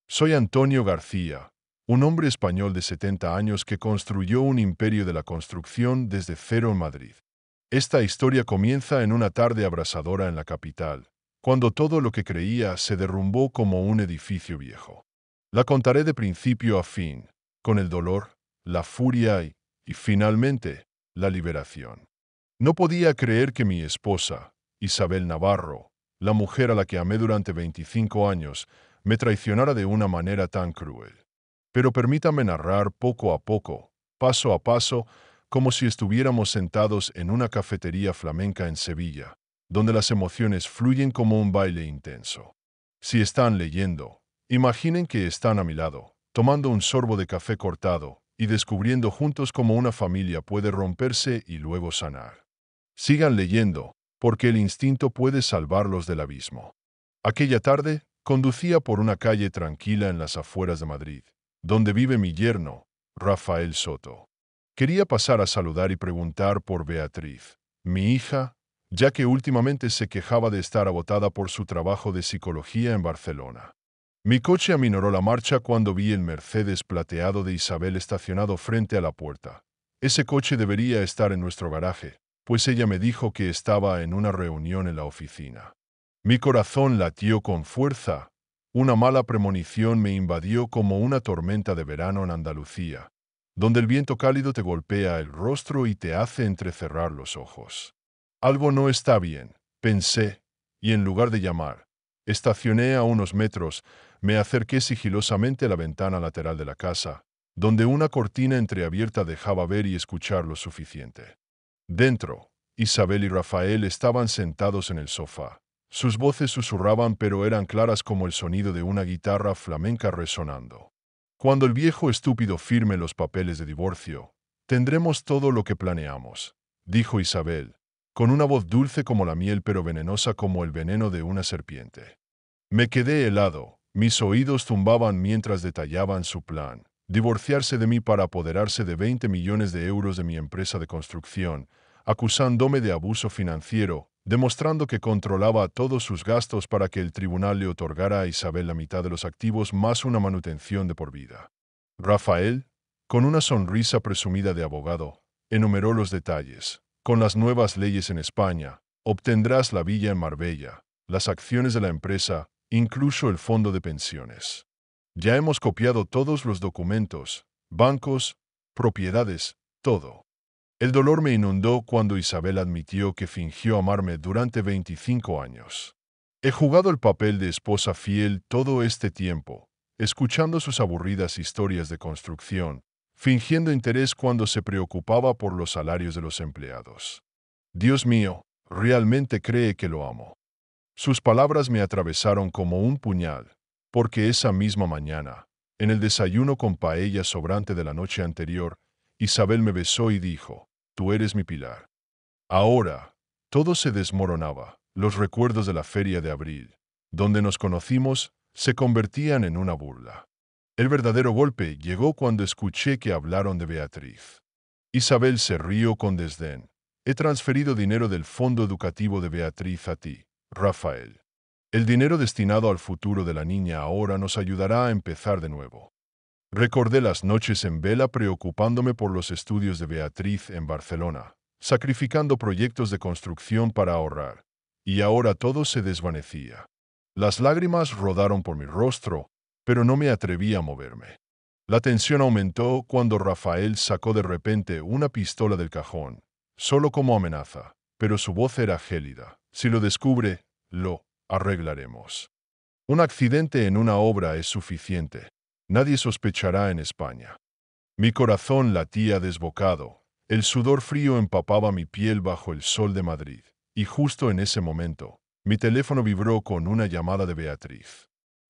Soy Antonio García, un hombre español de 70 años que construyó un imperio de la construcción desde cero en Madrid. Esta historia comienza en una tarde abrasadora en la capital, cuando todo lo que creía se derrumbó como un edificio viejo. La contaré de principio a fin, con el dolor, la furia y finalmente, la liberación. No podía creer que mi esposa, Isabel Navarro, la mujer a la que amé durante 25 años, me traicionara de una manera tan cruel. Pero permítame narrar poco a poco, paso a paso, como si estuviéramos sentados en una cafetería flamenca en Sevilla, donde las emociones fluyen como un baile intenso. Si están leyendo, imaginen que están a mi lado, tomando un sorbo de café cortado y descubriendo juntos cómo una familia puede romperse y luego sanar. Sigan leyendo, porque el instinto puede salvarlos del abismo. Aquella tarde, conducía por una calle tranquila en las afueras de Madrid, donde vive mi yerno, Rafael Soto. Quería pasar a saludar y preguntar por Beatriz, mi hija, ya que últimamente se quejaba de estar agotada por su trabajo de psicología en Barcelona. Mi coche aminoró la marcha cuando vi el Mercedes plateado de Isabel estacionado frente a la puerta. Ese coche debería estar en nuestro garaje, pues ella me dijo que estaba en una reunión en la oficina. Mi corazón latió con fuerza. Una mala premonición me invadió como una tormenta de verano en Andalucía, donde el viento cálido te golpea el rostro y te hace entrecerrar los ojos. Algo no está bien, pensé, y en lugar de llamar, estacioné a unos metros, me acerqué sigilosamente a la ventana lateral de la casa, donde una cortina entreabierta dejaba ver y escuchar lo suficiente. Dentro, Isabel y Rafael estaban sentados en el sofá. Sus voces susurraban pero eran claras como el sonido de una guitarra flamenca resonando. Cuando el viejo estúpido firme los papeles de divorcio, tendremos todo lo que planeamos, dijo Isabel, con una voz dulce como la miel pero venenosa como el veneno de una serpiente. Me quedé helado, mis oídos zumbaban mientras detallaban su plan: divorciarse de mí para apoderarse de 20 millones de euros de mi empresa de construcción, acusándome de abuso financiero, demostrando que controlaba todos sus gastos para que el tribunal le otorgara a Isabel la mitad de los activos más una manutención de por vida. Rafael, con una sonrisa presumida de abogado, enumeró los detalles. Con las nuevas leyes en España, obtendrás la villa en Marbella, las acciones de la empresa, incluso el fondo de pensiones. Ya hemos copiado todos los documentos, bancos, propiedades, todo. El dolor me inundó cuando Isabel admitió que fingió amarme durante 25 años. He jugado el papel de esposa fiel todo este tiempo, escuchando sus aburridas historias de construcción, fingiendo interés cuando se preocupaba por los salarios de los empleados. Dios mío, realmente cree que lo amo. Sus palabras me atravesaron como un puñal, porque esa misma mañana, en el desayuno con paella sobrante de la noche anterior, Isabel me besó y dijo: «Tú eres mi pilar». Ahora, todo se desmoronaba. Los recuerdos de la feria de abril, donde nos conocimos, se convertían en una burla. El verdadero golpe llegó cuando escuché que hablaron de Beatriz. Isabel se rió con desdén. «He transferido dinero del fondo educativo de Beatriz a ti, Rafael. El dinero destinado al futuro de la niña ahora nos ayudará a empezar de nuevo». Recordé las noches en vela preocupándome por los estudios de Beatriz en Barcelona, sacrificando proyectos de construcción para ahorrar. Y ahora todo se desvanecía. Las lágrimas rodaron por mi rostro, pero no me atreví a moverme. La tensión aumentó cuando Rafael sacó de repente una pistola del cajón, solo como amenaza, pero su voz era gélida. «Si lo descubre, lo arreglaremos. Un accidente en una obra es suficiente. Nadie sospechará en España». Mi corazón latía desbocado. El sudor frío empapaba mi piel bajo el sol de Madrid. Y justo en ese momento, mi teléfono vibró con una llamada de Beatriz.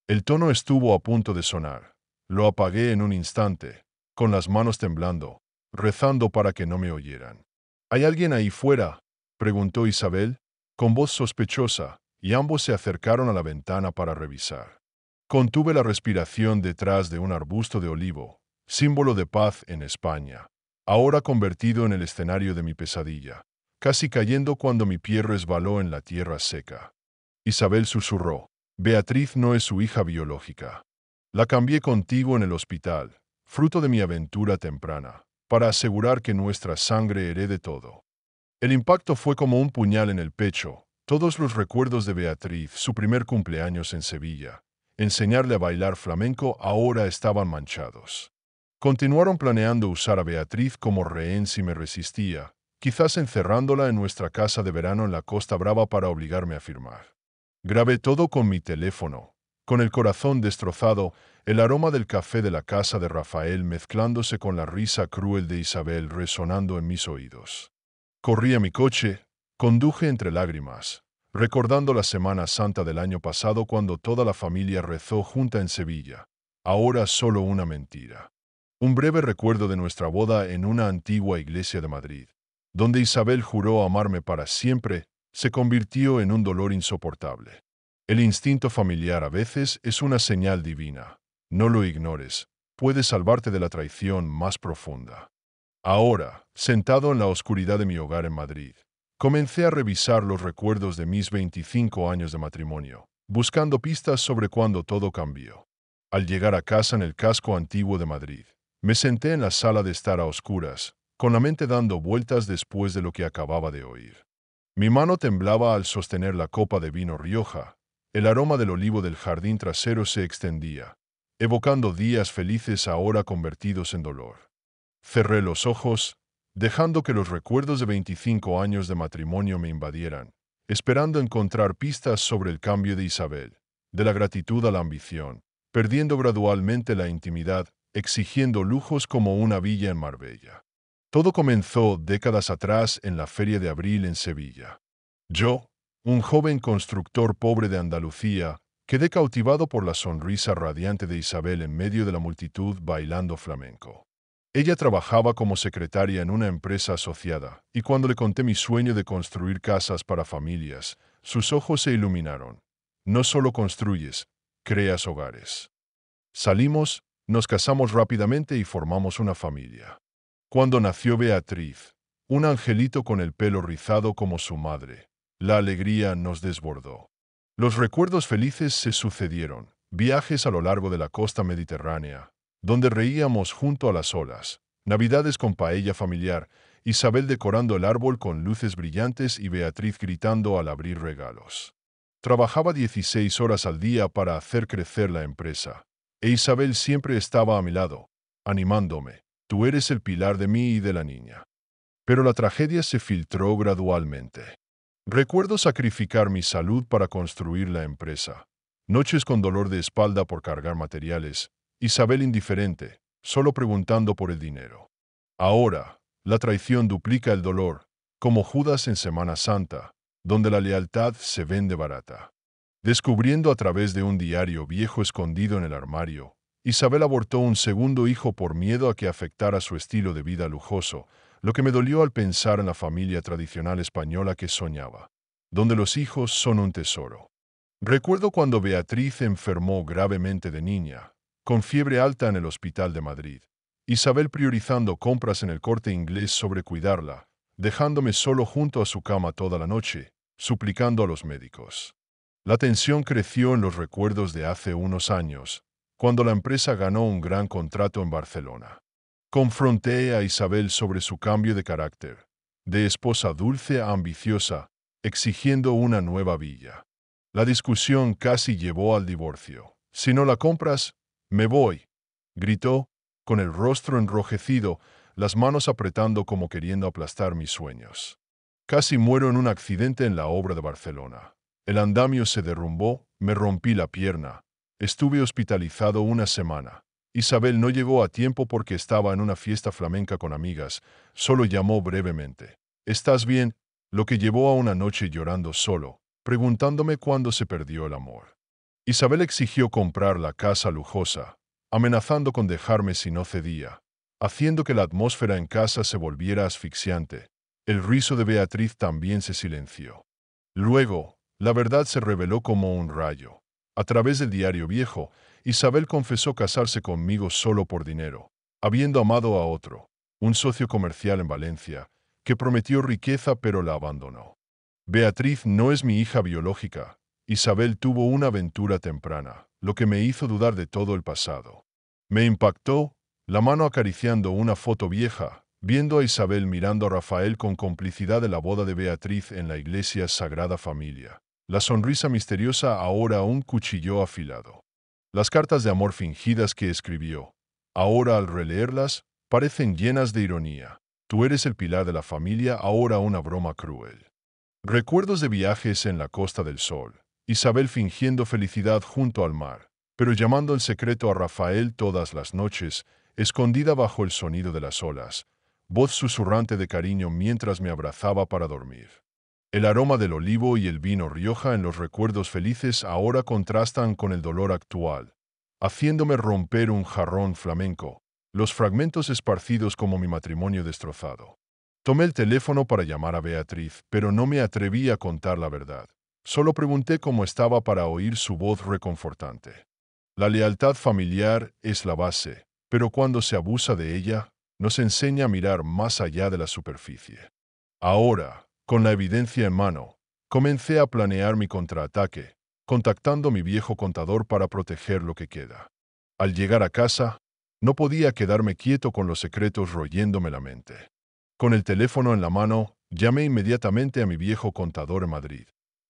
El tono estuvo a punto de sonar. Lo apagué en un instante, con las manos temblando, rezando para que no me oyeran. «¿Hay alguien ahí fuera?», preguntó Isabel, con voz sospechosa, y ambos se acercaron a la ventana para revisar. Contuve la respiración detrás de un arbusto de olivo, símbolo de paz en España, ahora convertido en el escenario de mi pesadilla, casi cayendo cuando mi pie resbaló en la tierra seca. Isabel susurró: «Beatriz no es su hija biológica. La cambié contigo en el hospital, fruto de mi aventura temprana, para asegurar que nuestra sangre herede todo. El impacto fue como un puñal en el pecho. Todos los recuerdos de Beatriz, su primer cumpleaños en Sevilla, enseñarle a bailar flamenco, ahora estaban manchados. Continuaron planeando usar a Beatriz como rehén si me resistía, quizás encerrándola en nuestra casa de verano en la Costa Brava para obligarme a firmar. Grabé todo con mi teléfono, con el corazón destrozado, el aroma del café de la casa de Rafael mezclándose con la risa cruel de Isabel resonando en mis oídos. Corrí a mi coche, conduje entre lágrimas, recordando la Semana Santa del año pasado cuando toda la familia rezó junta en Sevilla. Ahora solo una mentira. Un breve recuerdo de nuestra boda en una antigua iglesia de Madrid, donde Isabel juró amarme para siempre, se convirtió en un dolor insoportable. El instinto familiar a veces es una señal divina. No lo ignores, puede salvarte de la traición más profunda. Ahora, sentado en la oscuridad de mi hogar en Madrid, comencé a revisar los recuerdos de mis 25 años de matrimonio, buscando pistas sobre cuándo todo cambió. Al llegar a casa en el casco antiguo de Madrid, me senté en la sala de estar a oscuras, con la mente dando vueltas después de lo que acababa de oír. Mi mano temblaba al sostener la copa de vino Rioja. El aroma del olivo del jardín trasero se extendía, evocando días felices ahora convertidos en dolor. Cerré los ojos, dejando que los recuerdos de 25 años de matrimonio me invadieran, esperando encontrar pistas sobre el cambio de Isabel, de la gratitud a la ambición, perdiendo gradualmente la intimidad, exigiendo lujos como una villa en Marbella. Todo comenzó décadas atrás en la Feria de Abril en Sevilla. Yo, un joven constructor pobre de Andalucía, quedé cautivado por la sonrisa radiante de Isabel en medio de la multitud bailando flamenco. Ella trabajaba como secretaria en una empresa asociada, y cuando le conté mi sueño de construir casas para familias, sus ojos se iluminaron. No solo construyes, creas hogares. Salimos, nos casamos rápidamente y formamos una familia. Cuando nació Beatriz, un angelito con el pelo rizado como su madre, la alegría nos desbordó. Los recuerdos felices se sucedieron, viajes a lo largo de la costa mediterránea, donde reíamos junto a las olas, navidades con paella familiar, Isabel decorando el árbol con luces brillantes y Beatriz gritando al abrir regalos. Trabajaba 16 horas al día para hacer crecer la empresa, e Isabel siempre estaba a mi lado, animándome. Tú eres el pilar de mí y de la niña. Pero la tragedia se filtró gradualmente. Recuerdo sacrificar mi salud para construir la empresa. Noches con dolor de espalda por cargar materiales, Isabel indiferente, solo preguntando por el dinero. Ahora, la traición duplica el dolor, como Judas en Semana Santa, donde la lealtad se vende barata. Descubriendo a través de un diario viejo escondido en el armario, Isabel abortó un segundo hijo por miedo a que afectara su estilo de vida lujoso, lo que me dolió al pensar en la familia tradicional española que soñaba, donde los hijos son un tesoro. Recuerdo cuando Beatriz enfermó gravemente de niña, con fiebre alta en el hospital de Madrid, Isabel priorizando compras en el Corte Inglés sobre cuidarla, dejándome solo junto a su cama toda la noche, suplicando a los médicos. La tensión creció en los recuerdos de hace unos años, cuando la empresa ganó un gran contrato en Barcelona. Confronté a Isabel sobre su cambio de carácter, de esposa dulce a ambiciosa, exigiendo una nueva villa. La discusión casi llevó al divorcio. Si no la compras, me voy, gritó, con el rostro enrojecido, las manos apretando como queriendo aplastar mis sueños. Casi muero en un accidente en la obra de Barcelona. El andamio se derrumbó, me rompí la pierna. Estuve hospitalizado una semana. Isabel no llegó a tiempo porque estaba en una fiesta flamenca con amigas, solo llamó brevemente. ¿Estás bien? Lo que llevó a una noche llorando solo, preguntándome cuándo se perdió el amor. Isabel exigió comprar la casa lujosa, amenazando con dejarme si no cedía, haciendo que la atmósfera en casa se volviera asfixiante. El riso de Beatriz también se silenció. Luego, la verdad se reveló como un rayo. A través del diario viejo, Isabel confesó casarse conmigo solo por dinero, habiendo amado a otro, un socio comercial en Valencia, que prometió riqueza pero la abandonó. Beatriz no es mi hija biológica, Isabel tuvo una aventura temprana, lo que me hizo dudar de todo el pasado. Me impactó, la mano acariciando una foto vieja, viendo a Isabel mirando a Rafael con complicidad de la boda de Beatriz en la iglesia Sagrada Familia. La sonrisa misteriosa ahora un cuchillo afilado. Las cartas de amor fingidas que escribió, ahora al releerlas, parecen llenas de ironía. Tú eres el pilar de la familia, ahora una broma cruel. Recuerdos de viajes en la Costa del Sol. Isabel fingiendo felicidad junto al mar, pero llamando en secreto a Rafael todas las noches, escondida bajo el sonido de las olas, voz susurrante de cariño mientras me abrazaba para dormir. El aroma del olivo y el vino Rioja en los recuerdos felices ahora contrastan con el dolor actual, haciéndome romper un jarrón flamenco, los fragmentos esparcidos como mi matrimonio destrozado. Tomé el teléfono para llamar a Beatriz, pero no me atreví a contar la verdad. Solo pregunté cómo estaba para oír su voz reconfortante. La lealtad familiar es la base, pero cuando se abusa de ella, nos enseña a mirar más allá de la superficie. Ahora, con la evidencia en mano, comencé a planear mi contraataque, contactando a mi viejo contador para proteger lo que queda. Al llegar a casa, no podía quedarme quieto con los secretos royéndome la mente. Con el teléfono en la mano, llamé inmediatamente a mi viejo contador en Madrid,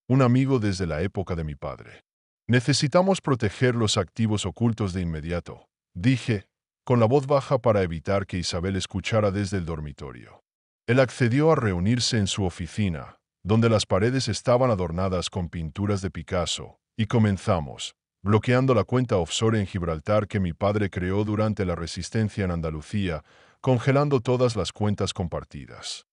un amigo desde la época de mi padre. Necesitamos proteger los activos ocultos de inmediato, dije, con la voz baja para evitar que Isabel escuchara desde el dormitorio. Él accedió a reunirse en su oficina, donde las paredes estaban adornadas con pinturas de Picasso, y comenzamos, bloqueando la cuenta offshore en Gibraltar que mi padre creó durante la resistencia en Andalucía, congelando todas las cuentas compartidas,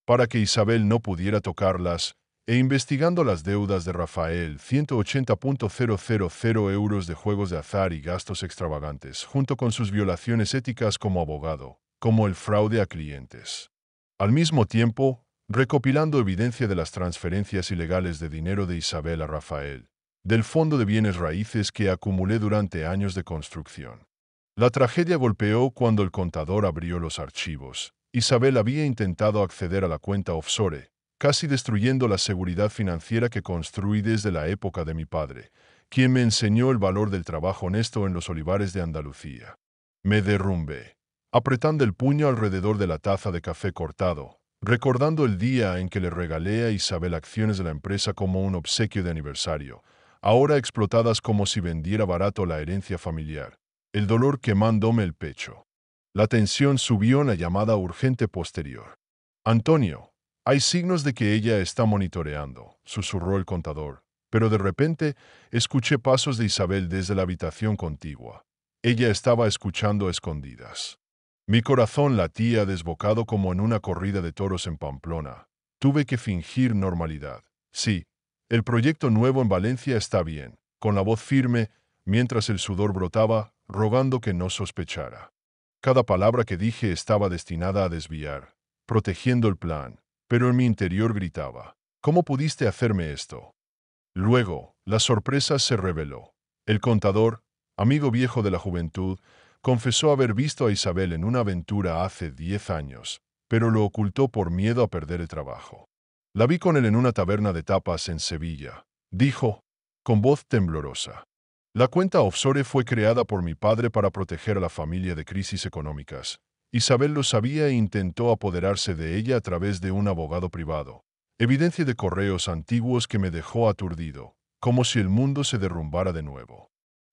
para que Isabel no pudiera tocarlas, e investigando las deudas de Rafael, 180.000 euros de juegos de azar y gastos extravagantes, junto con sus violaciones éticas como abogado, como el fraude a clientes. Al mismo tiempo, recopilando evidencia de las transferencias ilegales de dinero de Isabel a Rafael, del fondo de bienes raíces que acumulé durante años de construcción. La tragedia golpeó cuando el contador abrió los archivos. Isabel había intentado acceder a la cuenta offshore, casi destruyendo la seguridad financiera que construí desde la época de mi padre, quien me enseñó el valor del trabajo honesto en los olivares de Andalucía. Me derrumbé, apretando el puño alrededor de la taza de café cortado, recordando el día en que le regalé a Isabel acciones de la empresa como un obsequio de aniversario, ahora explotadas como si vendiera barato la herencia familiar. El dolor quemándome el pecho. La tensión subió en la llamada urgente posterior. Antonio, hay signos de que ella está monitoreando, susurró el contador, pero de repente escuché pasos de Isabel desde la habitación contigua. Ella estaba escuchando a escondidas. Mi corazón latía desbocado como en una corrida de toros en Pamplona. Tuve que fingir normalidad. Sí, el proyecto nuevo en Valencia está bien, con la voz firme, mientras el sudor brotaba, rogando que no sospechara. Cada palabra que dije estaba destinada a desviar, protegiendo el plan, pero en mi interior gritaba, ¿cómo pudiste hacerme esto? Luego, la sorpresa se reveló. El contador, amigo viejo de la juventud, confesó haber visto a Isabel en una aventura hace 10 años, pero lo ocultó por miedo a perder el trabajo. La vi con él en una taberna de tapas en Sevilla, dijo, con voz temblorosa. La cuenta offshore fue creada por mi padre para proteger a la familia de crisis económicas. Isabel lo sabía e intentó apoderarse de ella a través de un abogado privado. Evidencia de correos antiguos que me dejó aturdido, como si el mundo se derrumbara de nuevo.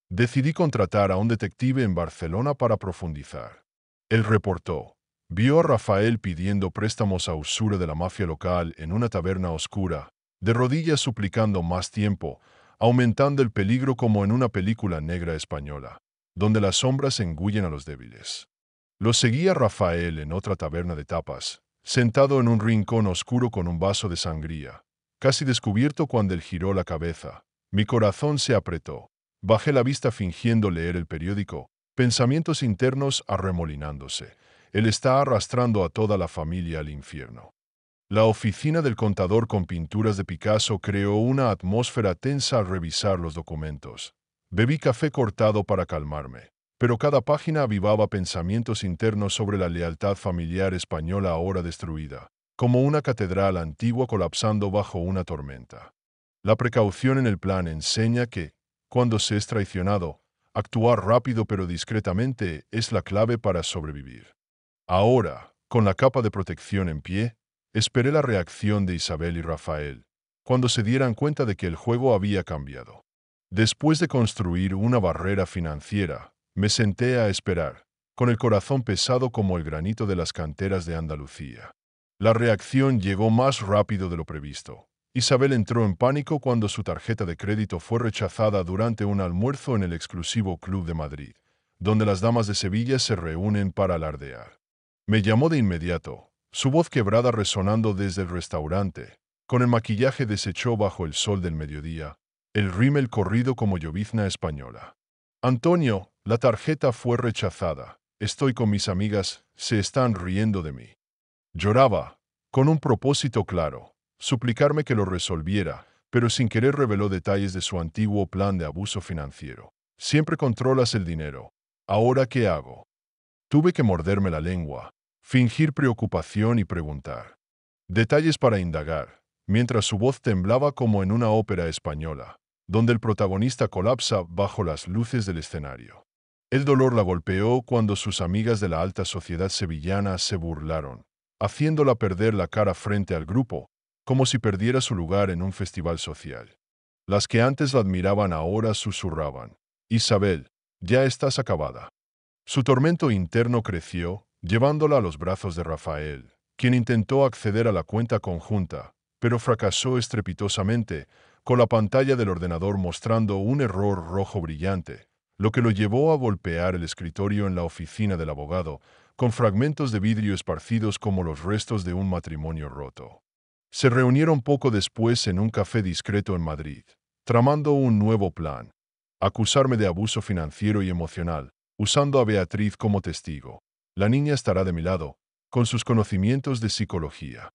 Decidí contratar a un detective en Barcelona para profundizar. Él reportó. Vio a Rafael pidiendo préstamos a usura de la mafia local en una taberna oscura, de rodillas suplicando más tiempo, aumentando el peligro como en una película negra española, donde las sombras engullen a los débiles. Lo seguía Rafael en otra taberna de tapas, sentado en un rincón oscuro con un vaso de sangría, casi descubierto cuando él giró la cabeza. Mi corazón se apretó. Bajé la vista fingiendo leer el periódico, pensamientos internos arremolinándose. Él está arrastrando a toda la familia al infierno. La oficina del contador con pinturas de Picasso creó una atmósfera tensa al revisar los documentos. Bebí café cortado para calmarme, pero cada página avivaba pensamientos internos sobre la lealtad familiar española ahora destruida, como una catedral antigua colapsando bajo una tormenta. La precaución en el plan enseña que, cuando se es traicionado, actuar rápido pero discretamente es la clave para sobrevivir. Ahora, con la capa de protección en pie, esperé la reacción de Isabel y Rafael, cuando se dieran cuenta de que el juego había cambiado. Después de construir una barrera financiera, me senté a esperar, con el corazón pesado como el granito de las canteras de Andalucía. La reacción llegó más rápido de lo previsto. Isabel entró en pánico cuando su tarjeta de crédito fue rechazada durante un almuerzo en el exclusivo Club de Madrid, donde las damas de Sevilla se reúnen para alardear. Me llamó de inmediato, su voz quebrada resonando desde el restaurante, con el maquillaje deshecho bajo el sol del mediodía, el rímel corrido como llovizna española. Antonio, la tarjeta fue rechazada. Estoy con mis amigas, se están riendo de mí. Lloraba, con un propósito claro, suplicarme que lo resolviera, pero sin querer reveló detalles de su antiguo plan de abuso financiero. Siempre controlas el dinero. ¿Ahora qué hago? Tuve que morderme la lengua, fingir preocupación y preguntar. Detalles para indagar, mientras su voz temblaba como en una ópera española, donde el protagonista colapsa bajo las luces del escenario. El dolor la golpeó cuando sus amigas de la alta sociedad sevillana se burlaron, haciéndola perder la cara frente al grupo, como si perdiera su lugar en un festival social. Las que antes la admiraban ahora susurraban: Isabel, ya estás acabada. Su tormento interno creció, llevándola a los brazos de Rafael, quien intentó acceder a la cuenta conjunta, pero fracasó estrepitosamente, con la pantalla del ordenador mostrando un error rojo brillante, lo que lo llevó a golpear el escritorio en la oficina del abogado, con fragmentos de vidrio esparcidos como los restos de un matrimonio roto. Se reunieron poco después en un café discreto en Madrid, tramando un nuevo plan: acusarme de abuso financiero y emocional, usando a Beatriz como testigo. La niña estará de mi lado, con sus conocimientos de psicología.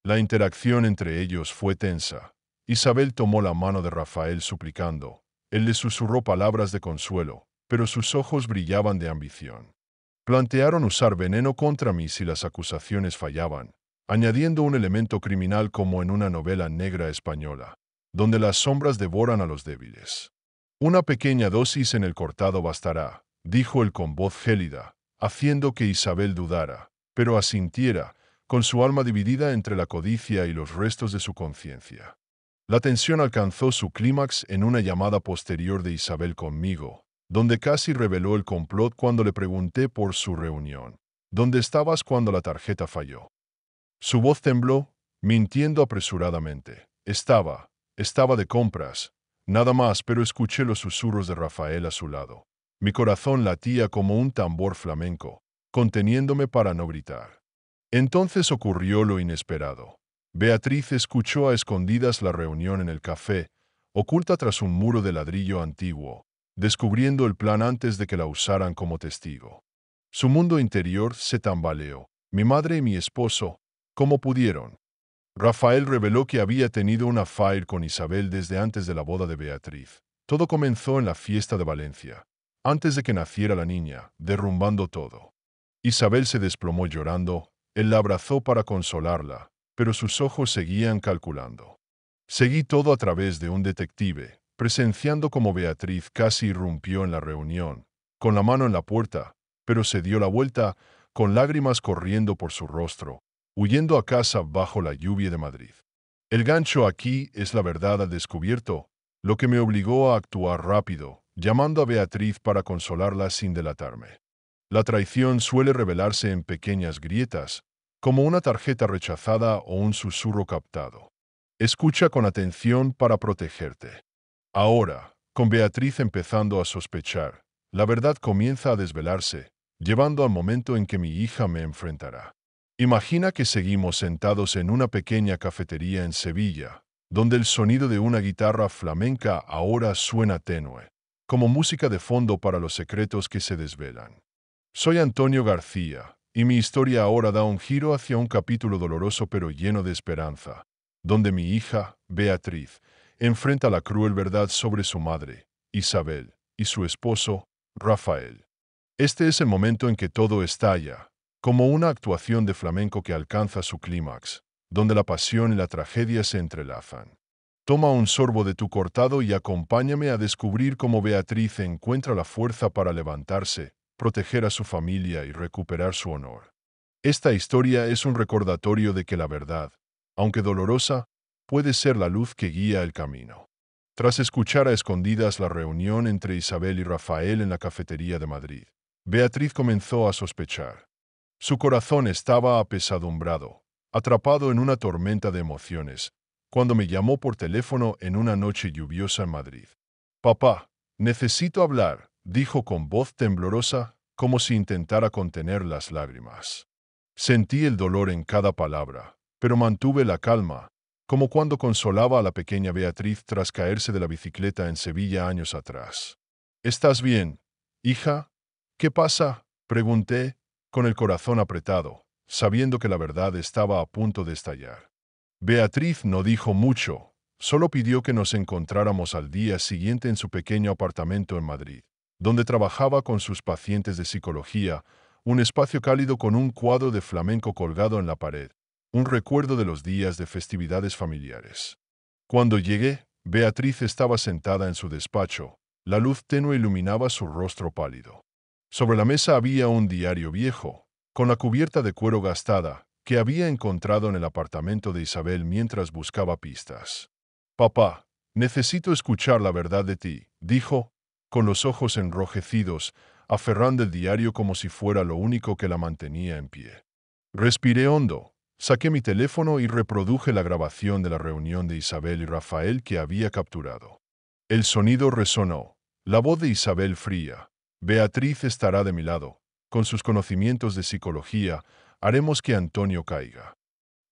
La interacción entre ellos fue tensa. Isabel tomó la mano de Rafael suplicando. Él le susurró palabras de consuelo, pero sus ojos brillaban de ambición. Plantearon usar veneno contra mí si las acusaciones fallaban, añadiendo un elemento criminal como en una novela negra española, donde las sombras devoran a los débiles. Una pequeña dosis en el cortado bastará, dijo él con voz gélida, haciendo que Isabel dudara, pero asintiera, con su alma dividida entre la codicia y los restos de su conciencia. La tensión alcanzó su clímax en una llamada posterior de Isabel conmigo, donde casi reveló el complot cuando le pregunté por su reunión. ¿Dónde estabas cuando la tarjeta falló? Su voz tembló, mintiendo apresuradamente. Estaba de compras. Nada más, pero escuché los susurros de Rafael a su lado. Mi corazón latía como un tambor flamenco, conteniéndome para no gritar. Entonces ocurrió lo inesperado. Beatriz escuchó a escondidas la reunión en el café, oculta tras un muro de ladrillo antiguo, descubriendo el plan antes de que la usaran como testigo. Su mundo interior se tambaleó. Mi madre y mi esposo, ¿cómo pudieron? Rafael reveló que había tenido una affair con Isabel desde antes de la boda de Beatriz. Todo comenzó en la fiesta de Valencia, antes de que naciera la niña, derrumbando todo. Isabel se desplomó llorando, él la abrazó para consolarla, pero sus ojos seguían calculando. Seguí todo a través de un detective, presenciando cómo Beatriz casi irrumpió en la reunión, con la mano en la puerta, pero se dio la vuelta, con lágrimas corriendo por su rostro, huyendo a casa bajo la lluvia de Madrid. El gancho aquí es la verdad al descubierto, lo que me obligó a actuar rápido, llamando a Beatriz para consolarla sin delatarme. La traición suele revelarse en pequeñas grietas, como una tarjeta rechazada o un susurro captado. Escucha con atención para protegerte. Ahora, con Beatriz empezando a sospechar, la verdad comienza a desvelarse, llevando al momento en que mi hija me enfrentará. Imagina que seguimos sentados en una pequeña cafetería en Sevilla, donde el sonido de una guitarra flamenca ahora suena tenue, como música de fondo para los secretos que se desvelan. Soy Antonio García, y mi historia ahora da un giro hacia un capítulo doloroso pero lleno de esperanza, donde mi hija, Beatriz, enfrenta la cruel verdad sobre su madre, Isabel, y su esposo, Rafael. Este es el momento en que todo estalla, como una actuación de flamenco que alcanza su clímax, donde la pasión y la tragedia se entrelazan. Toma un sorbo de tu cortado y acompáñame a descubrir cómo Beatriz encuentra la fuerza para levantarse, proteger a su familia y recuperar su honor. Esta historia es un recordatorio de que la verdad, aunque dolorosa, puede ser la luz que guía el camino. Tras escuchar a escondidas la reunión entre Isabel y Rafael en la cafetería de Madrid, Beatriz comenzó a sospechar. Su corazón estaba apesadumbrado, atrapado en una tormenta de emociones, cuando me llamó por teléfono en una noche lluviosa en Madrid. Papá, necesito hablar, dijo con voz temblorosa, como si intentara contener las lágrimas. Sentí el dolor en cada palabra, pero mantuve la calma, como cuando consolaba a la pequeña Beatriz tras caerse de la bicicleta en Sevilla años atrás. ¿Estás bien, hija? ¿Qué pasa?, pregunté, con el corazón apretado, sabiendo que la verdad estaba a punto de estallar. Beatriz no dijo mucho, solo pidió que nos encontráramos al día siguiente en su pequeño apartamento en Madrid, donde trabajaba con sus pacientes de psicología, un espacio cálido con un cuadro de flamenco colgado en la pared, un recuerdo de los días de festividades familiares. Cuando llegué, Beatriz estaba sentada en su despacho, la luz tenue iluminaba su rostro pálido. Sobre la mesa había un diario viejo, con la cubierta de cuero gastada, que había encontrado en el apartamento de Isabel mientras buscaba pistas. Papá, necesito escuchar la verdad de ti, dijo, con los ojos enrojecidos, aferrando el diario como si fuera lo único que la mantenía en pie. Respiré hondo, saqué mi teléfono y reproduje la grabación de la reunión de Isabel y Rafael que había capturado. El sonido resonó, la voz de Isabel fría. Beatriz estará de mi lado. Con sus conocimientos de psicología, haremos que Antonio caiga.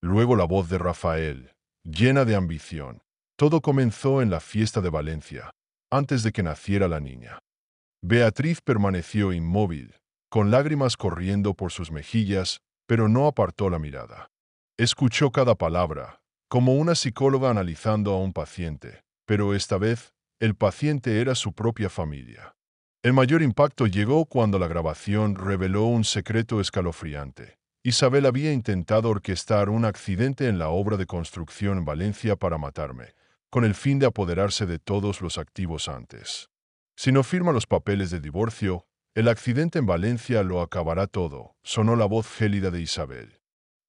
Luego la voz de Rafael, llena de ambición. Todo comenzó en la fiesta de Valencia, antes de que naciera la niña. Beatriz permaneció inmóvil, con lágrimas corriendo por sus mejillas, pero no apartó la mirada. Escuchó cada palabra, como una psicóloga analizando a un paciente, pero esta vez, el paciente era su propia familia. El mayor impacto llegó cuando la grabación reveló un secreto escalofriante. Isabel había intentado orquestar un accidente en la obra de construcción en Valencia para matarme, con el fin de apoderarse de todos los activos antes. Si no firma los papeles de divorcio, el accidente en Valencia lo acabará todo, sonó la voz gélida de Isabel.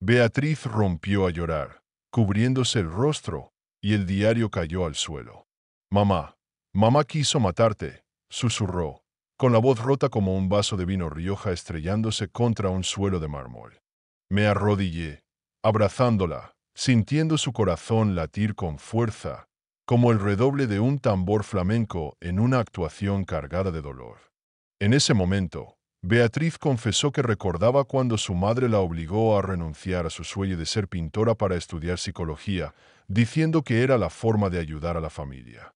Beatriz rompió a llorar, cubriéndose el rostro, y el diario cayó al suelo. Mamá, mamá quiso matarte, susurró, con la voz rota como un vaso de vino Rioja estrellándose contra un suelo de mármol. Me arrodillé, abrazándola, sintiendo su corazón latir con fuerza, como el redoble de un tambor flamenco en una actuación cargada de dolor. En ese momento, Beatriz confesó que recordaba cuando su madre la obligó a renunciar a su sueño de ser pintora para estudiar psicología, diciendo que era la forma de ayudar a la familia.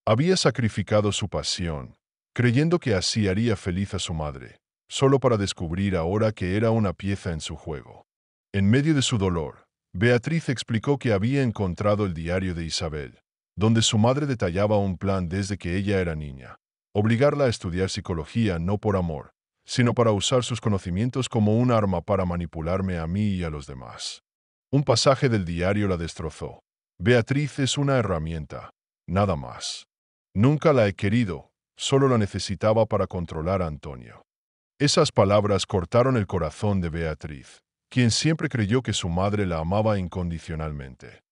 Había sacrificado su pasión, creyendo que así haría feliz a su madre, solo para descubrir ahora que era una pieza en su juego. En medio de su dolor, Beatriz explicó que había encontrado el diario de Isabel, donde su madre detallaba un plan desde que ella era niña, obligarla a estudiar psicología no por amor, sino para usar sus conocimientos como un arma para manipularme a mí y a los demás. Un pasaje del diario la destrozó. Beatriz es una herramienta, nada más. Nunca la he querido, solo la necesitaba para controlar a Antonio. Esas palabras cortaron el corazón de Beatriz, quien siempre creyó que su madre la amaba incondicionalmente.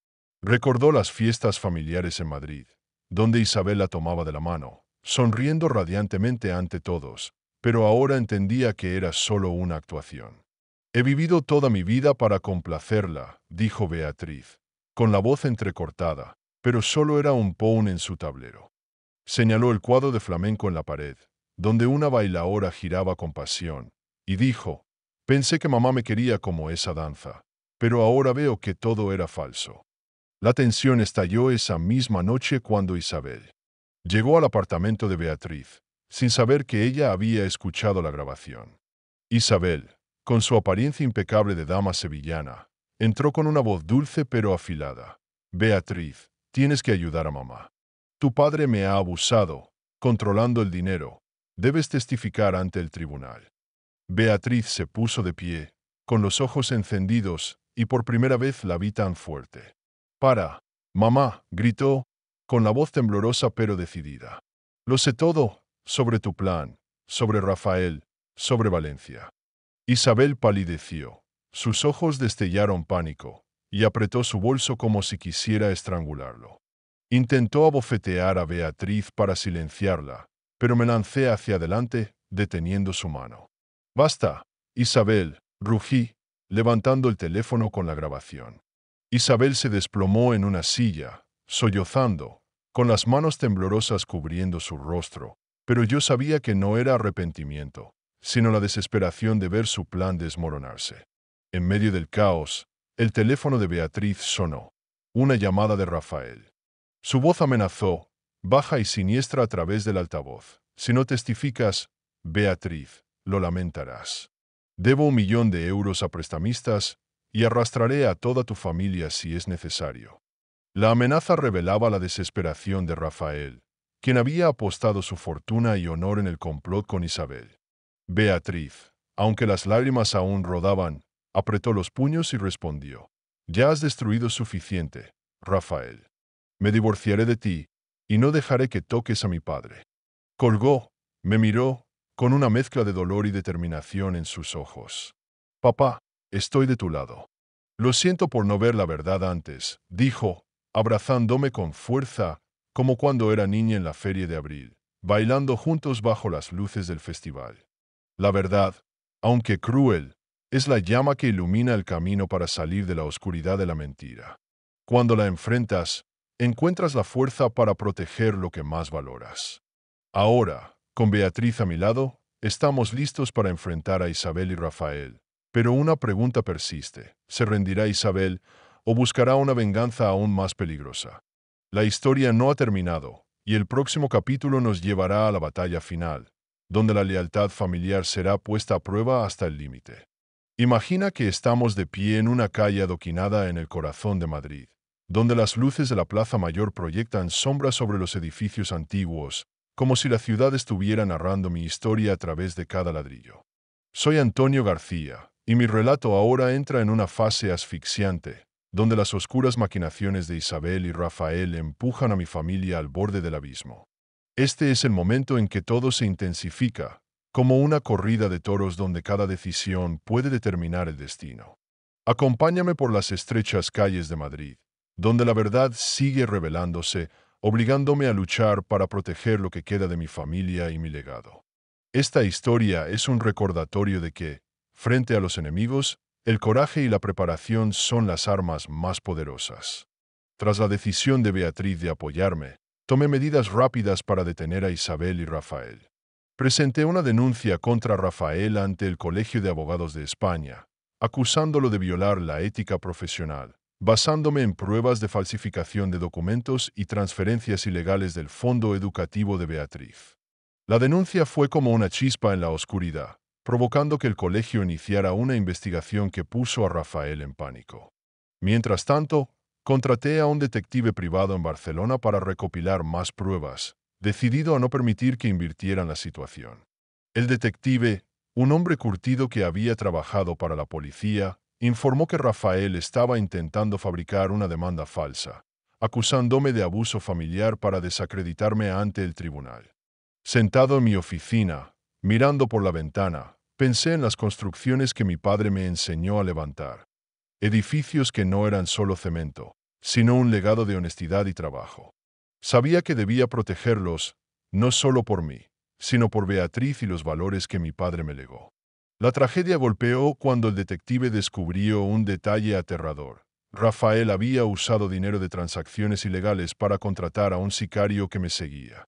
Recordó las fiestas familiares en Madrid, donde Isabel la tomaba de la mano, sonriendo radiantemente ante todos, pero ahora entendía que era solo una actuación. He vivido toda mi vida para complacerla, dijo Beatriz, con la voz entrecortada, pero solo era un pawn en su tablero. Señaló el cuadro de flamenco en la pared, donde una bailaora giraba con pasión, y dijo, pensé que mamá me quería como esa danza, pero ahora veo que todo era falso. La tensión estalló esa misma noche cuando Isabel llegó al apartamento de Beatriz, sin saber que ella había escuchado la grabación. Isabel, con su apariencia impecable de dama sevillana, entró con una voz dulce pero afilada. Beatriz, tienes que ayudar a mamá. Tu padre me ha abusado, controlando el dinero. Debes testificar ante el tribunal. Beatriz se puso de pie, con los ojos encendidos, y por primera vez la vi tan fuerte. Para, Mamá, gritó, con la voz temblorosa pero decidida. Lo sé todo, sobre tu plan, sobre Rafael, sobre Valencia. Isabel palideció. Sus ojos destellaron pánico, y apretó su bolso como si quisiera estrangularlo. Intentó abofetear a Beatriz para silenciarla, pero me lancé hacia adelante, deteniendo su mano. «Basta, Isabel», rugí, levantando el teléfono con la grabación. Isabel se desplomó en una silla, sollozando, con las manos temblorosas cubriendo su rostro, pero yo sabía que no era arrepentimiento, sino la desesperación de ver su plan desmoronarse. En medio del caos, el teléfono de Beatriz sonó. Una llamada de Rafael. Su voz amenazó, baja y siniestra a través del altavoz. «Si no testificas, Beatriz, lo lamentarás. Debo 1 millón de euros a prestamistas y arrastraré a toda tu familia si es necesario». La amenaza revelaba la desesperación de Rafael, quien había apostado su fortuna y honor en el complot con Isabel. Beatriz, aunque las lágrimas aún rodaban, apretó los puños y respondió: «Ya has destruido suficiente, Rafael. Me divorciaré de ti y no dejaré que toques a mi padre». Colgó, me miró, con una mezcla de dolor y determinación en sus ojos. «Papá, estoy de tu lado». «Lo siento por no ver la verdad antes», dijo, abrazándome con fuerza, como cuando era niña en la feria de abril, bailando juntos bajo las luces del festival. «La verdad, aunque cruel, es la llama que ilumina el camino para salir de la oscuridad de la mentira. Cuando la enfrentas, encuentras la fuerza para proteger lo que más valoras». Ahora, con Beatriz a mi lado, estamos listos para enfrentar a Isabel y Rafael. Pero una pregunta persiste: ¿se rendirá Isabel o buscará una venganza aún más peligrosa? La historia no ha terminado, y el próximo capítulo nos llevará a la batalla final, donde la lealtad familiar será puesta a prueba hasta el límite. Imagina que estamos de pie en una calle adoquinada en el corazón de Madrid, donde las luces de la Plaza Mayor proyectan sombras sobre los edificios antiguos, como si la ciudad estuviera narrando mi historia a través de cada ladrillo. Soy Antonio García, y mi relato ahora entra en una fase asfixiante, donde las oscuras maquinaciones de Isabel y Rafael empujan a mi familia al borde del abismo. Este es el momento en que todo se intensifica, como una corrida de toros donde cada decisión puede determinar el destino. Acompáñame por las estrechas calles de Madrid, donde la verdad sigue revelándose, obligándome a luchar para proteger lo que queda de mi familia y mi legado. Esta historia es un recordatorio de que, frente a los enemigos, el coraje y la preparación son las armas más poderosas. Tras la decisión de Beatriz de apoyarme, tomé medidas rápidas para detener a Isabel y Rafael. Presenté una denuncia contra Rafael ante el Colegio de Abogados de España, acusándolo de violar la ética profesional, basándome en pruebas de falsificación de documentos y transferencias ilegales del fondo educativo de Beatriz. La denuncia fue como una chispa en la oscuridad, provocando que el colegio iniciara una investigación que puso a Rafael en pánico. Mientras tanto, contraté a un detective privado en Barcelona para recopilar más pruebas, decidido a no permitir que invirtieran la situación. El detective, un hombre curtido que había trabajado para la policía, informó que Rafael estaba intentando fabricar una demanda falsa, acusándome de abuso familiar para desacreditarme ante el tribunal. Sentado en mi oficina, mirando por la ventana, pensé en las construcciones que mi padre me enseñó a levantar. Edificios que no eran solo cemento, sino un legado de honestidad y trabajo. Sabía que debía protegerlos, no solo por mí, sino por Beatriz y los valores que mi padre me legó. La tragedia golpeó cuando el detective descubrió un detalle aterrador. Rafael había usado dinero de transacciones ilegales para contratar a un sicario que me seguía.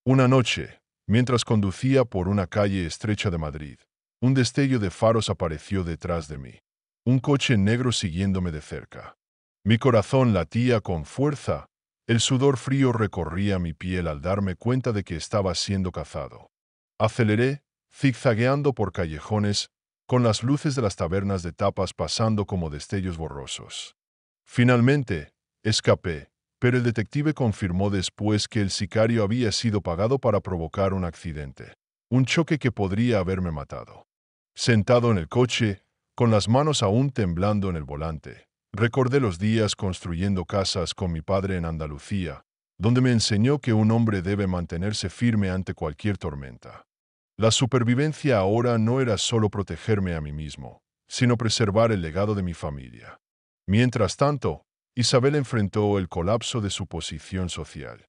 Una noche, mientras conducía por una calle estrecha de Madrid, un destello de faros apareció detrás de mí. Un coche negro siguiéndome de cerca. Mi corazón latía con fuerza. El sudor frío recorría mi piel al darme cuenta de que estaba siendo cazado. Aceleré, zigzagueando por callejones, con las luces de las tabernas de tapas pasando como destellos borrosos. Finalmente, escapé, pero el detective confirmó después que el sicario había sido pagado para provocar un accidente, un choque que podría haberme matado. Sentado en el coche, con las manos aún temblando en el volante, Recordé los días construyendo casas con mi padre en Andalucía, donde me enseñó que un hombre debe mantenerse firme ante cualquier tormenta. La supervivencia ahora no era solo protegerme a mí mismo, sino preservar el legado de mi familia. Mientras tanto, Isabel enfrentó el colapso de su posición social.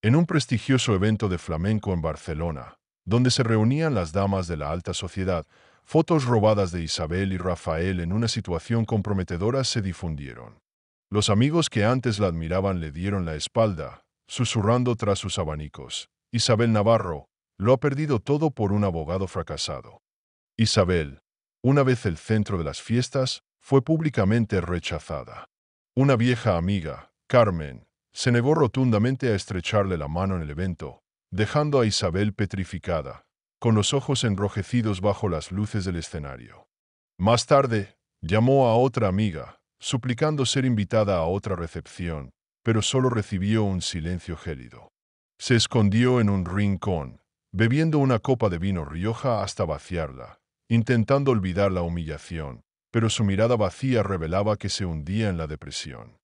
En un prestigioso evento de flamenco en Barcelona, donde se reunían las damas de la alta sociedad, fotos robadas de Isabel y Rafael en una situación comprometedora se difundieron. Los amigos que antes la admiraban le dieron la espalda, susurrando tras sus abanicos: Isabel Navarro, lo ha perdido todo por un abogado fracasado. Isabel, una vez el centro de las fiestas, fue públicamente rechazada. Una vieja amiga, Carmen, se negó rotundamente a estrecharle la mano en el evento, dejando a Isabel petrificada, con los ojos enrojecidos bajo las luces del escenario. Más tarde, llamó a otra amiga, suplicando ser invitada a otra recepción, pero solo recibió un silencio gélido. Se escondió en un rincón, bebiendo una copa de vino Rioja hasta vaciarla, intentando olvidar la humillación, pero su mirada vacía revelaba que se hundía en la depresión.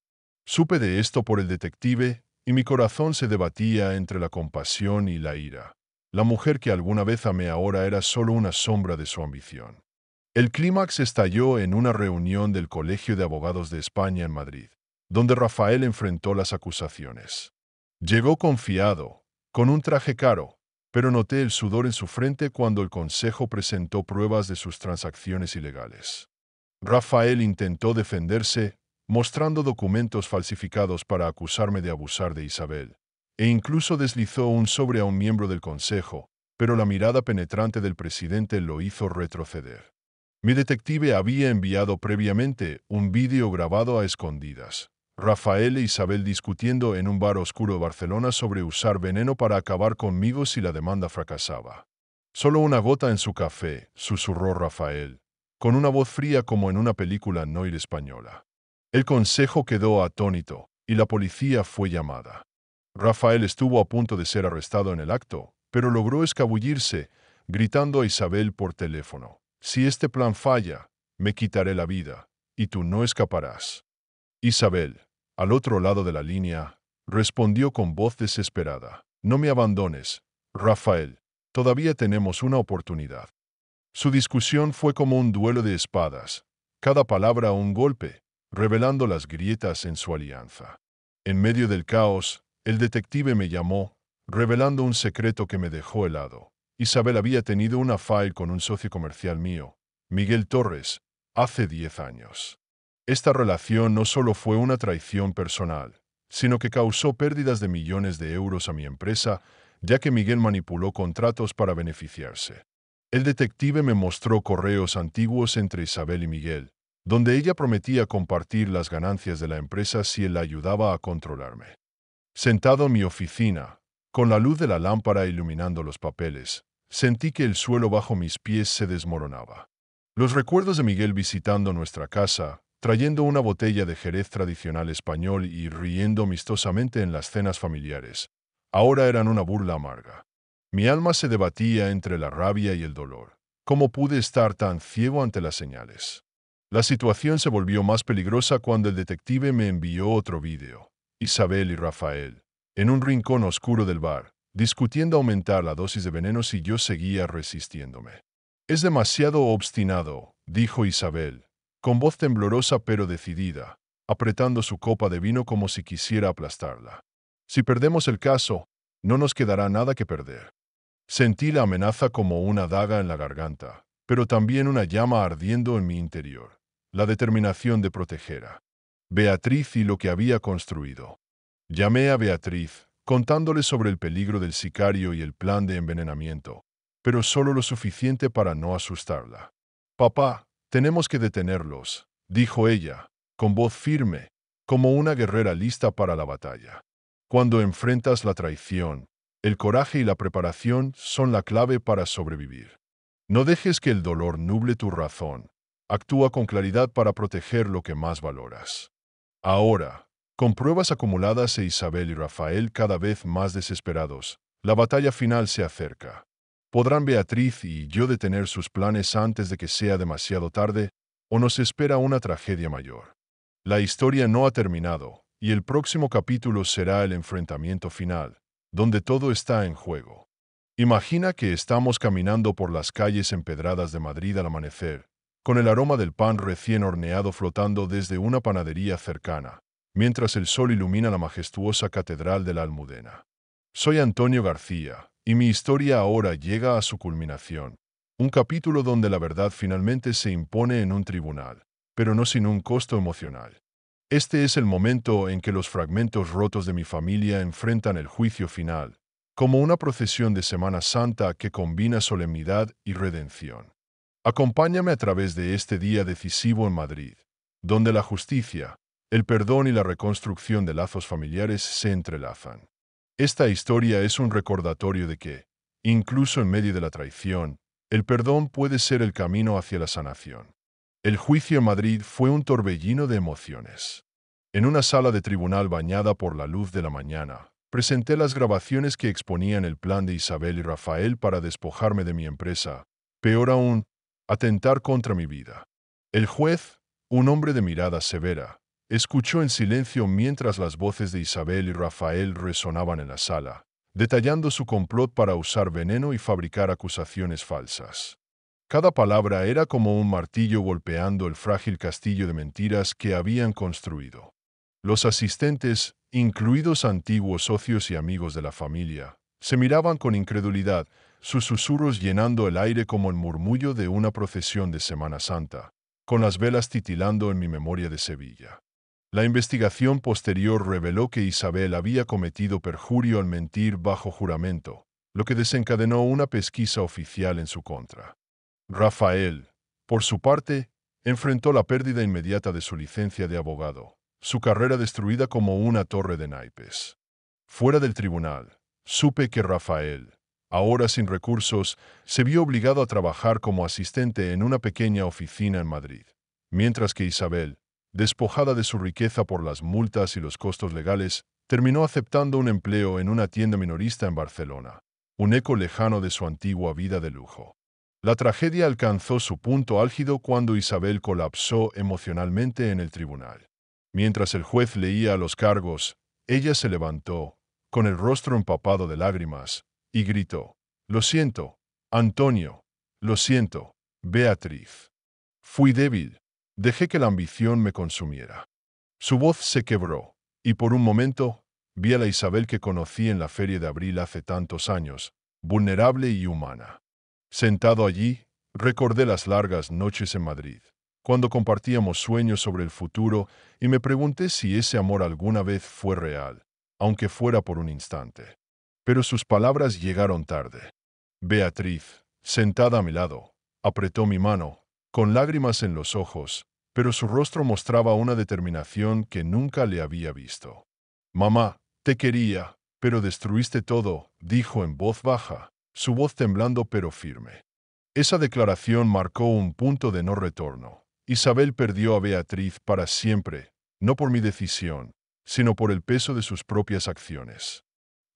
Supe de esto por el detective, y mi corazón se debatía entre la compasión y la ira. La mujer que alguna vez amé ahora era solo una sombra de su ambición. El clímax estalló en una reunión del Colegio de Abogados de España en Madrid, donde Rafael enfrentó las acusaciones. Llegó confiado, con un traje caro, pero noté el sudor en su frente cuando el consejo presentó pruebas de sus transacciones ilegales. Rafael intentó defenderse, mostrando documentos falsificados para acusarme de abusar de Isabel, e incluso deslizó un sobre a un miembro del consejo, pero la mirada penetrante del presidente lo hizo retroceder. Mi detective había enviado previamente un vídeo grabado a escondidas. Rafael e Isabel discutiendo en un bar oscuro de Barcelona sobre usar veneno para acabar conmigo si la demanda fracasaba. Solo una gota en su café, susurró Rafael, con una voz fría como en una película noir española. El consejo quedó atónito, y la policía fue llamada. Rafael estuvo a punto de ser arrestado en el acto, pero logró escabullirse, gritando a Isabel por teléfono: si este plan falla, me quitaré la vida, y tú no escaparás. Isabel, al otro lado de la línea, respondió con voz desesperada: no me abandones, Rafael, todavía tenemos una oportunidad. Su discusión fue como un duelo de espadas, cada palabra un golpe, revelando las grietas en su alianza. En medio del caos, el detective me llamó, revelando un secreto que me dejó helado. Isabel había tenido una affair con un socio comercial mío, Miguel Torres, hace 10 años. Esta relación no solo fue una traición personal, sino que causó pérdidas de millones de euros a mi empresa, ya que Miguel manipuló contratos para beneficiarse. El detective me mostró correos antiguos entre Isabel y Miguel, donde ella prometía compartir las ganancias de la empresa si él la ayudaba a controlarme. Sentado en mi oficina, con la luz de la lámpara iluminando los papeles, sentí que el suelo bajo mis pies se desmoronaba. Los recuerdos de Miguel visitando nuestra casa, trayendo una botella de Jerez tradicional español y riendo amistosamente en las cenas familiares, ahora eran una burla amarga. Mi alma se debatía entre la rabia y el dolor. ¿Cómo pude estar tan ciego ante las señales? La situación se volvió más peligrosa cuando el detective me envió otro vídeo. Isabel y Rafael, en un rincón oscuro del bar, discutiendo aumentar la dosis de veneno si yo seguía resistiéndome. Es demasiado obstinado, dijo Isabel, con voz temblorosa pero decidida, apretando su copa de vino como si quisiera aplastarla. Si perdemos el caso, no nos quedará nada que perder. Sentí la amenaza como una daga en la garganta, pero también una llama ardiendo en mi interior, la determinación de proteger a Beatriz y lo que había construido. Llamé a Beatriz, contándole sobre el peligro del sicario y el plan de envenenamiento, pero solo lo suficiente para no asustarla. Papá, tenemos que detenerlos, dijo ella, con voz firme, como una guerrera lista para la batalla. Cuando enfrentas la traición, el coraje y la preparación son la clave para sobrevivir. No dejes que el dolor nuble tu razón. Actúa con claridad para proteger lo que más valoras. Ahora, con pruebas acumuladas e Isabel y Rafael cada vez más desesperados, la batalla final se acerca. ¿Podrán Beatriz y yo detener sus planes antes de que sea demasiado tarde, o nos espera una tragedia mayor? La historia no ha terminado, y el próximo capítulo será el enfrentamiento final, donde todo está en juego. Imagina que estamos caminando por las calles empedradas de Madrid al amanecer, con el aroma del pan recién horneado flotando desde una panadería cercana, mientras el sol ilumina la majestuosa Catedral de la Almudena. Soy Antonio García, y mi historia ahora llega a su culminación. Un capítulo donde la verdad finalmente se impone en un tribunal, pero no sin un costo emocional. Este es el momento en que los fragmentos rotos de mi familia enfrentan el juicio final, como una procesión de Semana Santa que combina solemnidad y redención. Acompáñame a través de este día decisivo en Madrid, donde la justicia, el perdón y la reconstrucción de lazos familiares se entrelazan. Esta historia es un recordatorio de que, incluso en medio de la traición, el perdón puede ser el camino hacia la sanación. El juicio en Madrid fue un torbellino de emociones. En una sala de tribunal bañada por la luz de la mañana, presenté las grabaciones que exponían el plan de Isabel y Rafael para despojarme de mi empresa, peor aún, atentar contra mi vida. El juez, un hombre de mirada severa, escuchó en silencio mientras las voces de Isabel y Rafael resonaban en la sala, detallando su complot para usar veneno y fabricar acusaciones falsas. Cada palabra era como un martillo golpeando el frágil castillo de mentiras que habían construido. Los asistentes, incluidos antiguos socios y amigos de la familia, se miraban con incredulidad, sus susurros llenando el aire como el murmullo de una procesión de Semana Santa, con las velas titilando en mi memoria de Sevilla. La investigación posterior reveló que Isabel había cometido perjurio al mentir bajo juramento, lo que desencadenó una pesquisa oficial en su contra. Rafael, por su parte, enfrentó la pérdida inmediata de su licencia de abogado, su carrera destruida como una torre de naipes. Fuera del tribunal, supe que Rafael, ahora sin recursos, se vio obligado a trabajar como asistente en una pequeña oficina en Madrid, mientras que Isabel, despojada de su riqueza por las multas y los costos legales, terminó aceptando un empleo en una tienda minorista en Barcelona, un eco lejano de su antigua vida de lujo. La tragedia alcanzó su punto álgido cuando Isabel colapsó emocionalmente en el tribunal. Mientras el juez leía los cargos, ella se levantó, con el rostro empapado de lágrimas, y gritó: «Lo siento, Antonio, lo siento, Beatriz. Fui débil, dejé que la ambición me consumiera». Su voz se quebró, y por un momento, vi a la Isabel que conocí en la Feria de Abril hace tantos años, vulnerable y humana. Sentado allí, recordé las largas noches en Madrid, cuando compartíamos sueños sobre el futuro y me pregunté si ese amor alguna vez fue real, aunque fuera por un instante. Pero sus palabras llegaron tarde. Beatriz, sentada a mi lado, apretó mi mano, con lágrimas en los ojos, pero su rostro mostraba una determinación que nunca le había visto. «Mamá, te quería, pero destruiste todo», dijo en voz baja, su voz temblando pero firme. Esa declaración marcó un punto de no retorno. Isabel perdió a Beatriz para siempre, no por mi decisión, sino por el peso de sus propias acciones.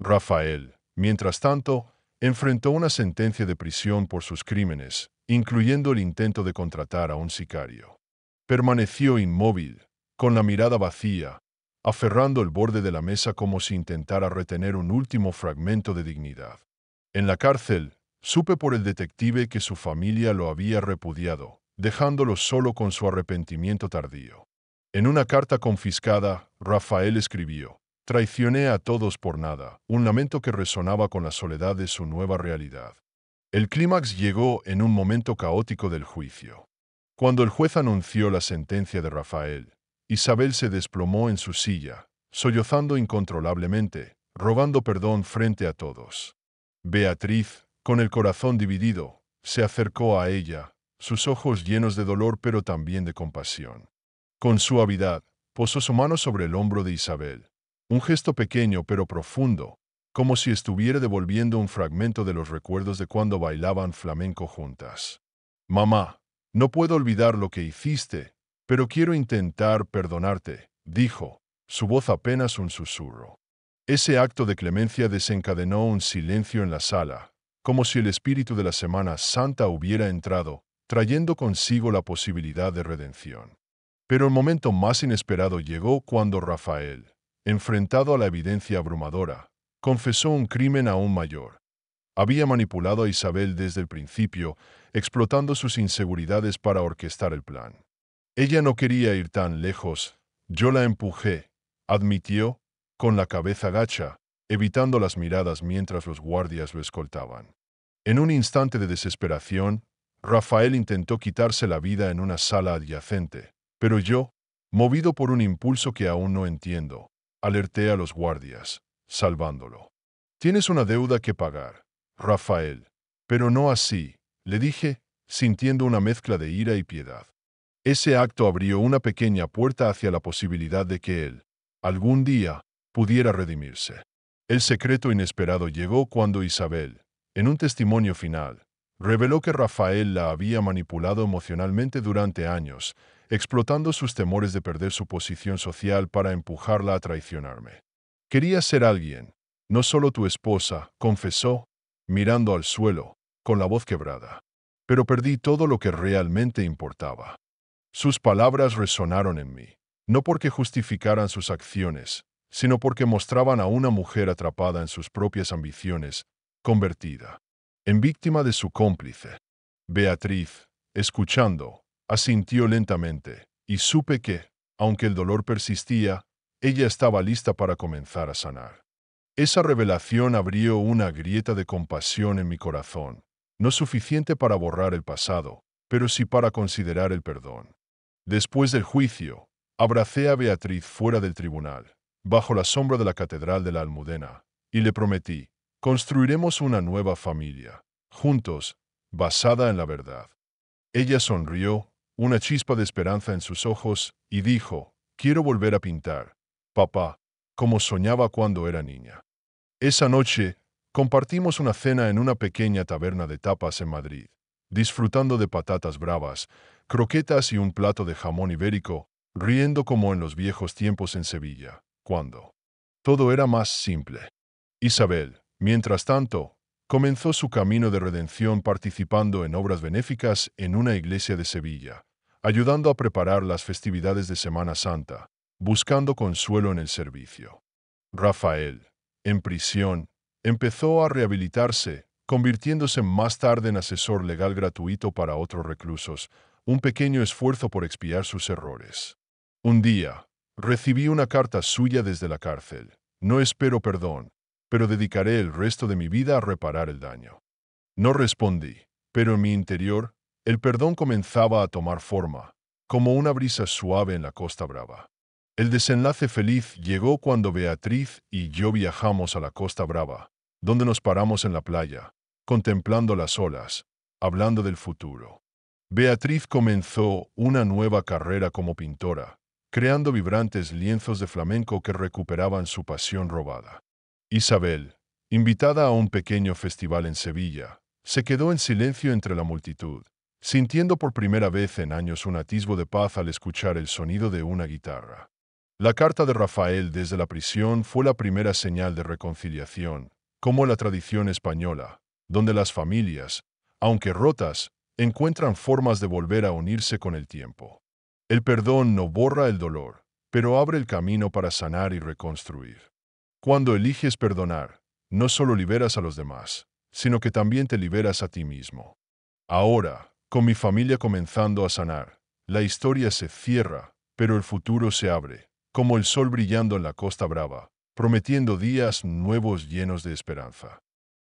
Rafael, mientras tanto, enfrentó una sentencia de prisión por sus crímenes, incluyendo el intento de contratar a un sicario. Permaneció inmóvil, con la mirada vacía, aferrando el borde de la mesa como si intentara retener un último fragmento de dignidad. En la cárcel, supe por el detective que su familia lo había repudiado, dejándolo solo con su arrepentimiento tardío. En una carta confiscada, Rafael escribió: «Traicioné a todos por nada», un lamento que resonaba con la soledad de su nueva realidad. El clímax llegó en un momento caótico del juicio. Cuando el juez anunció la sentencia de Rafael, Isabel se desplomó en su silla, sollozando incontrolablemente, rogando perdón frente a todos. Beatriz, con el corazón dividido, se acercó a ella, sus ojos llenos de dolor pero también de compasión. Con suavidad, posó su mano sobre el hombro de Isabel, un gesto pequeño pero profundo, como si estuviera devolviendo un fragmento de los recuerdos de cuando bailaban flamenco juntas. «Mamá, no puedo olvidar lo que hiciste, pero quiero intentar perdonarte», dijo, su voz apenas un susurro. Ese acto de clemencia desencadenó un silencio en la sala, como si el espíritu de la Semana Santa hubiera entrado, trayendo consigo la posibilidad de redención. Pero el momento más inesperado llegó cuando Rafael, enfrentado a la evidencia abrumadora, confesó un crimen aún mayor. Había manipulado a Isabel desde el principio, explotando sus inseguridades para orquestar el plan. Ella no quería ir tan lejos. Yo la empujé, admitió, con la cabeza gacha, evitando las miradas mientras los guardias lo escoltaban. En un instante de desesperación, Rafael intentó quitarse la vida en una sala adyacente, pero yo, movido por un impulso que aún no entiendo, alerté a los guardias, salvándolo. Tienes una deuda que pagar, Rafael, pero no así, le dije, sintiendo una mezcla de ira y piedad. Ese acto abrió una pequeña puerta hacia la posibilidad de que él, algún día, pudiera redimirse. El secreto inesperado llegó cuando Isabel, en un testimonio final, reveló que Rafael la había manipulado emocionalmente durante años, explotando sus temores de perder su posición social para empujarla a traicionarme. Quería ser alguien, no solo tu esposa, confesó, mirando al suelo, con la voz quebrada. Pero perdí todo lo que realmente importaba. Sus palabras resonaron en mí, no porque justificaran sus acciones, sino porque mostraban a una mujer atrapada en sus propias ambiciones, convertida en víctima de su cómplice. Beatriz, escuchando, asintió lentamente, y supe que, aunque el dolor persistía, ella estaba lista para comenzar a sanar. Esa revelación abrió una grieta de compasión en mi corazón, no suficiente para borrar el pasado, pero sí para considerar el perdón. Después del juicio, abracé a Beatriz fuera del tribunal, bajo la sombra de la Catedral de la Almudena, y le prometí, construiremos una nueva familia, juntos, basada en la verdad. Ella sonrió, una chispa de esperanza en sus ojos, y dijo, quiero volver a pintar, papá, como soñaba cuando era niña. Esa noche, compartimos una cena en una pequeña taberna de tapas en Madrid, disfrutando de patatas bravas, croquetas y un plato de jamón ibérico, riendo como en los viejos tiempos en Sevilla, cuando todo era más simple. Isabel, mientras tanto, comenzó su camino de redención participando en obras benéficas en una iglesia de Sevilla, ayudando a preparar las festividades de Semana Santa, buscando consuelo en el servicio. Rafael, en prisión, empezó a rehabilitarse, convirtiéndose más tarde en asesor legal gratuito para otros reclusos, un pequeño esfuerzo por expiar sus errores. Un día, recibí una carta suya desde la cárcel. No espero perdón, pero dedicaré el resto de mi vida a reparar el daño. No respondí, pero en mi interior, el perdón comenzaba a tomar forma, como una brisa suave en la Costa Brava. El desenlace feliz llegó cuando Beatriz y yo viajamos a la Costa Brava, donde nos paramos en la playa, contemplando las olas, hablando del futuro. Beatriz comenzó una nueva carrera como pintora, creando vibrantes lienzos de flamenco que recuperaban su pasión robada. Isabel, invitada a un pequeño festival en Sevilla, se quedó en silencio entre la multitud, sintiendo por primera vez en años un atisbo de paz al escuchar el sonido de una guitarra. La carta de Rafael desde la prisión fue la primera señal de reconciliación, como la tradición española, donde las familias, aunque rotas, encuentran formas de volver a unirse con el tiempo. El perdón no borra el dolor, pero abre el camino para sanar y reconstruir. Cuando eliges perdonar, no solo liberas a los demás, sino que también te liberas a ti mismo. Ahora, con mi familia comenzando a sanar, la historia se cierra, pero el futuro se abre, como el sol brillando en la Costa Brava, prometiendo días nuevos llenos de esperanza.